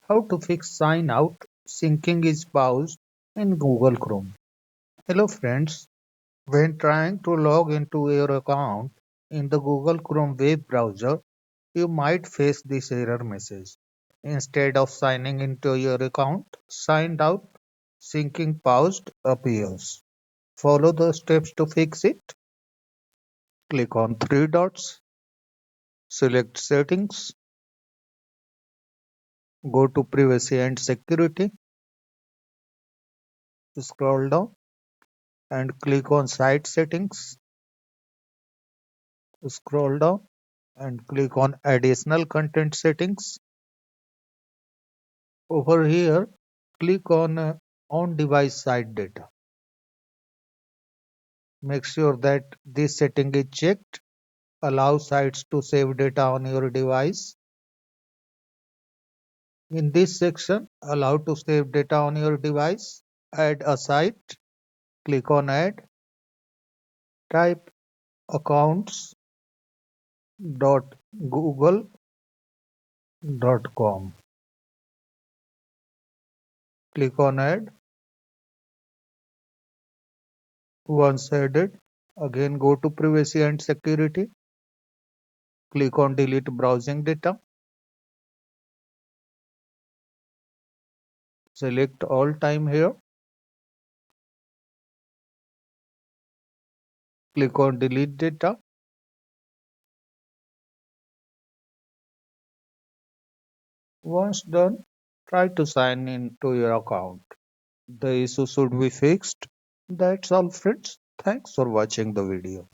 How to fix sign out syncing is paused in Google Chrome. Hello friends, when trying to log into your account in the Google Chrome web browser, you might face this error message. Instead of signing into your account, signed out syncing paused appears. Follow the steps to fix it. Click on three dots, select settings, go to privacy and security, scroll down and click on site settings. Scroll down and click on additional content settings. Over here, click on on device site data. Make sure that this setting is checked. Allow sites to save data on your device. In this section, allow to save data on your device. Add a site. Click on add. Type accounts.google.com. Click on add. Once added, again go to privacy and security. Click on delete browsing data. Select all time here. Click on delete data. Once done, try to sign in to your account. The issue should be fixed. That's all friends. Thanks for watching the video.